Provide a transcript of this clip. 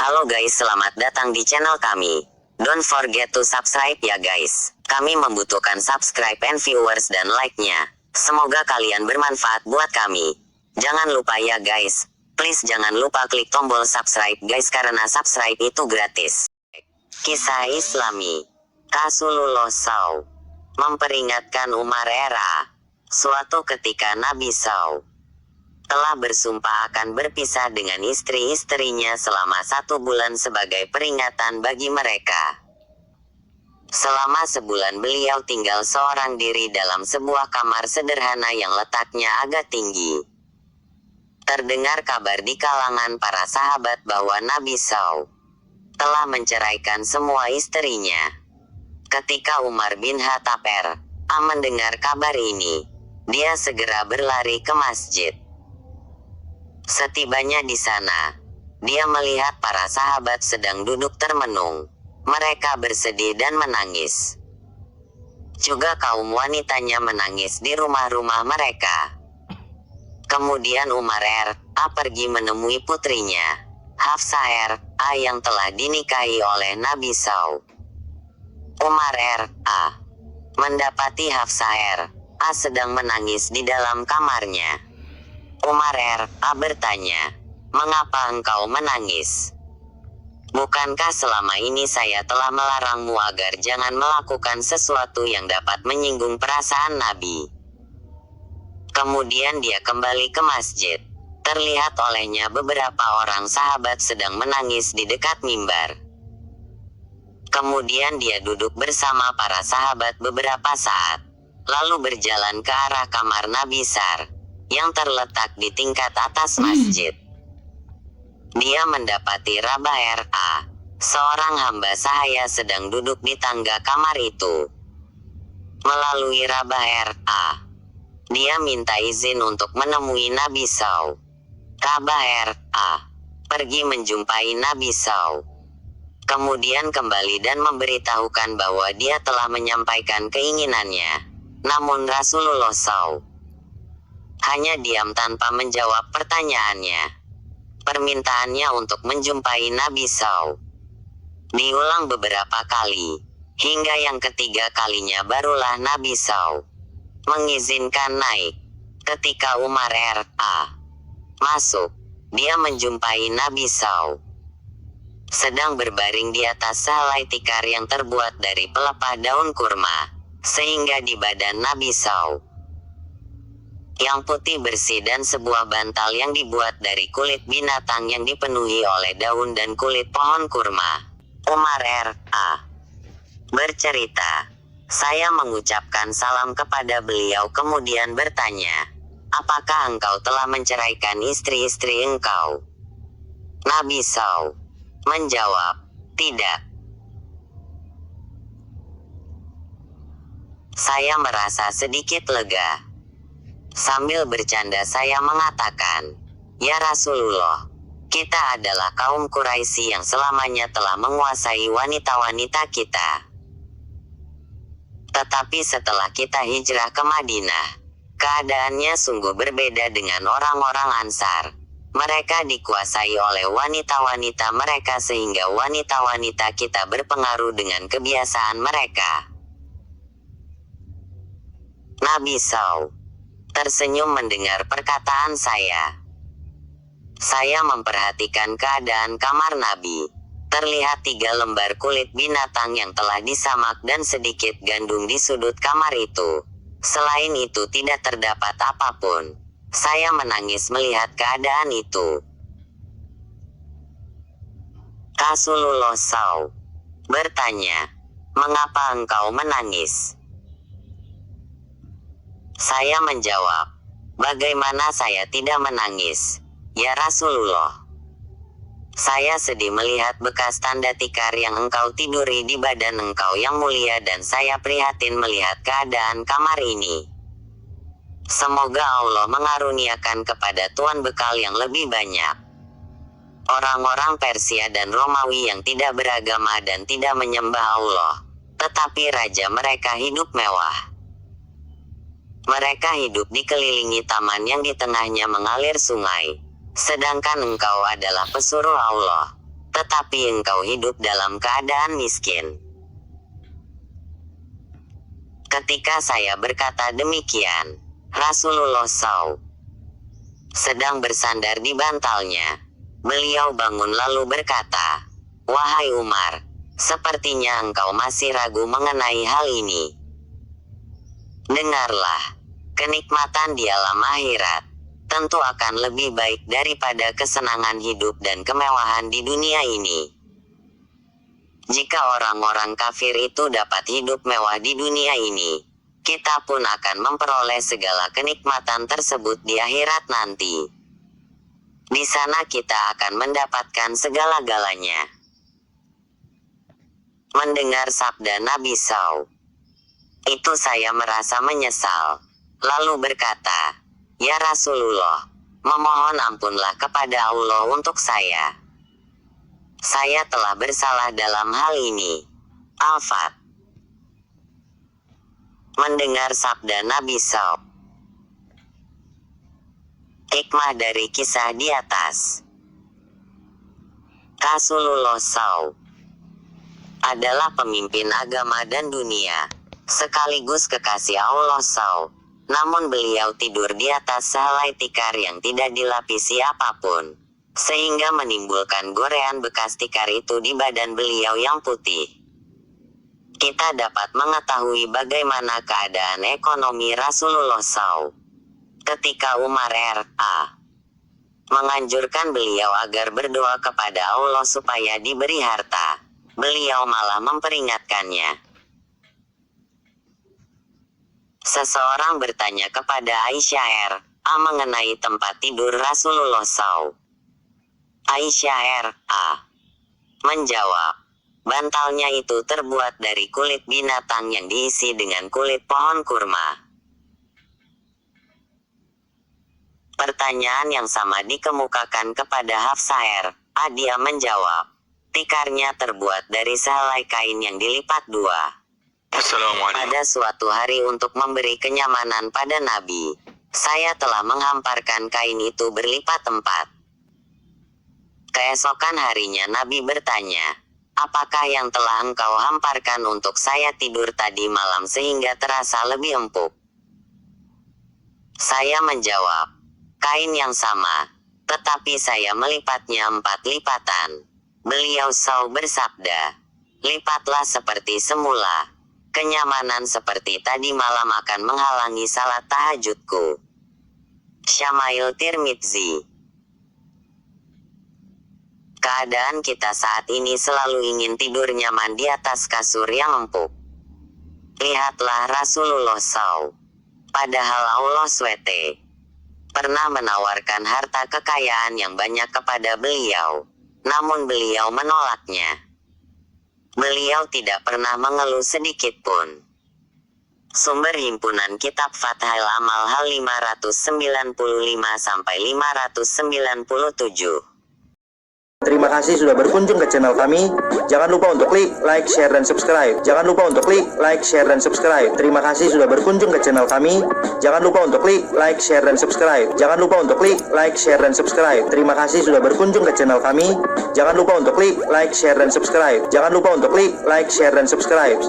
Halo guys, selamat datang di channel kami. Don't forget to subscribe ya guys. Kami membutuhkan subscribe and viewers dan like-nya. Semoga kalian bermanfaat buat kami. Jangan lupa ya guys. Please jangan lupa klik tombol subscribe guys karena subscribe itu gratis. Kisah Islami. Rasulullah SAW memperingatkan Umar era. Suatu ketika Nabi SAW telah bersumpah akan berpisah dengan istri-istrinya selama 1 bulan sebagai peringatan bagi mereka. Selama sebulan beliau tinggal seorang diri dalam sebuah kamar sederhana yang letaknya agak tinggi. Terdengar kabar di kalangan para sahabat bahwa Nabi SAW telah menceraikan semua istrinya. Ketika Umar bin Khattab mendengar kabar ini, dia segera berlari ke masjid. Setibanya di sana, dia melihat para sahabat sedang duduk termenung. Mereka bersedih dan menangis. Juga kaum wanitanya menangis di rumah-rumah mereka. Kemudian Umar pergi menemui putrinya, Hafsah yang telah dinikahi oleh Nabi SAW. Umar mendapati Hafsah sedang menangis di dalam kamarnya. Umar bertanya, "Mengapa engkau menangis? Bukankah selama ini saya telah melarangmu agar jangan melakukan sesuatu yang dapat menyinggung perasaan Nabi?" Kemudian dia kembali ke masjid. Terlihat olehnya beberapa orang sahabat sedang menangis di dekat mimbar. Kemudian dia duduk bersama para sahabat beberapa saat, lalu berjalan ke arah kamar Nabi SAW yang terletak di tingkat atas masjid. Dia mendapati Rabah seorang hamba sahaya sedang duduk di tangga kamar itu. Melalui Rabah dia minta izin untuk menemui Nabi SAW. Rabah pergi menjumpai Nabi SAW. Kemudian kembali dan memberitahukan bahwa dia telah menyampaikan keinginannya. Namun Rasulullah SAW hanya diam tanpa menjawab pertanyaannya. Permintaannya untuk menjumpai Nabi SAW diulang beberapa kali, hingga yang ketiga kalinya barulah Nabi SAW mengizinkan naik. Ketika Umar masuk, dia menjumpai Nabi SAW sedang berbaring di atas sehelai tikar yang terbuat dari pelepah daun kurma, sehingga di badan Nabi SAW yang putih bersih dan sebuah bantal yang dibuat dari kulit binatang yang dipenuhi oleh daun dan kulit pohon kurma. Umar bercerita, "Saya mengucapkan salam kepada beliau kemudian bertanya, 'Apakah engkau telah menceraikan istri-istri engkau?' Nabi SAW menjawab, 'Tidak.' Saya merasa sedikit lega. Sambil bercanda saya mengatakan, 'Ya Rasulullah, kita adalah kaum Quraisy yang selamanya telah menguasai wanita-wanita kita. Tetapi setelah kita hijrah ke Madinah, keadaannya sungguh berbeda dengan orang-orang Ansar. Mereka dikuasai oleh wanita-wanita mereka sehingga wanita-wanita kita berpengaruh dengan kebiasaan mereka.'" Nabi SAW tersenyum mendengar perkataan saya. Saya memperhatikan keadaan kamar Nabi. Terlihat 3 lembar kulit binatang yang telah disamak dan sedikit gandum di sudut kamar itu. Selain itu tidak terdapat apapun. Saya menangis melihat keadaan itu. Rasulullah SAW bertanya, "Mengapa engkau menangis?" Saya menjawab, "Bagaimana saya tidak menangis, ya Rasulullah? Saya sedih melihat bekas tanda tikar yang engkau tiduri di badan engkau yang mulia dan saya prihatin melihat keadaan kamar ini. Semoga Allah mengaruniakan kepada tuan bekal yang lebih banyak." Orang-orang Persia dan Romawi yang tidak beragama dan tidak menyembah Allah, tetapi raja mereka hidup mewah. Mereka hidup dikelilingi taman yang di tengahnya mengalir sungai. Sedangkan engkau adalah pesuruh Allah. tetapi engkau hidup dalam keadaan miskin. Ketika saya berkata demikian, Rasulullah SAW sedang bersandar di bantalnya. Beliau bangun lalu berkata, "Wahai Umar, sepertinya engkau masih ragu mengenai hal ini. Dengarlah, kenikmatan di alam akhirat tentu akan lebih baik daripada kesenangan hidup dan kemewahan di dunia ini. Jika orang-orang kafir itu dapat hidup mewah di dunia ini, kita pun akan memperoleh segala kenikmatan tersebut di akhirat nanti. Di sana kita akan mendapatkan segala-galanya." Mendengar sabda Nabi SAW, itu saya merasa menyesal, lalu berkata, "Ya Rasulullah, memohon ampunlah kepada Allah untuk saya. Saya telah bersalah dalam hal ini." Al-Fat. Mendengar sabda Nabi SAW. Hikmah dari kisah di atas. Rasulullah SAW adalah pemimpin agama dan dunia, sekaligus kekasih Allah SAW. Namun beliau tidur di atas sehelai tikar yang tidak dilapisi apapun, sehingga menimbulkan gorean bekas tikar itu di badan beliau yang putih. Kita dapat mengetahui bagaimana keadaan ekonomi Rasulullah SAW. Ketika Umar R.A. menganjurkan beliau agar berdoa kepada Allah supaya diberi harta, beliau malah memperingatkannya. Seseorang bertanya kepada Aisyah R.A. mengenai tempat tidur Rasulullah SAW. Aisyah R.A. menjawab, bantalnya itu terbuat dari kulit binatang yang diisi dengan kulit pohon kurma. Pertanyaan yang sama dikemukakan kepada Hafsah R.A. Dia menjawab, tikarnya terbuat dari sehelai kain yang dilipat dua. Pada suatu hari untuk memberi kenyamanan pada Nabi, saya telah menghamparkan kain itu berlipat 4. Keesokan harinya Nabi bertanya, "Apakah yang telah engkau hamparkan untuk saya tidur tadi malam sehingga terasa lebih empuk?" Saya menjawab, "Kain yang sama, tetapi saya melipatnya 4 lipatan." Beliau SAW bersabda, "Lipatlah seperti semula. Kenyamanan seperti tadi malam akan menghalangi salat tahajudku." Syama'il Tirmidzi. Keadaan kita saat ini selalu ingin tidur nyaman di atas kasur yang empuk. Lihatlah Rasulullah SAW. Padahal Allah SWT pernah menawarkan harta kekayaan yang banyak kepada beliau, namun beliau menolaknya. Beliau tidak pernah mengeluh sedikit pun. Sumber himpunan kitab Fathul Amal hal 595-597. Terima kasih sudah berkunjung ke channel kami. Jangan lupa untuk klik like, share, dan subscribe. Jangan lupa untuk klik like, share, dan subscribe. Terima kasih sudah berkunjung ke channel kami. Jangan lupa untuk klik like, share, dan subscribe. Jangan lupa untuk klik like, share, dan subscribe. Terima kasih sudah berkunjung ke channel kami. Jangan lupa untuk klik like, share, dan subscribe. Jangan lupa untuk klik like, share, dan subscribe.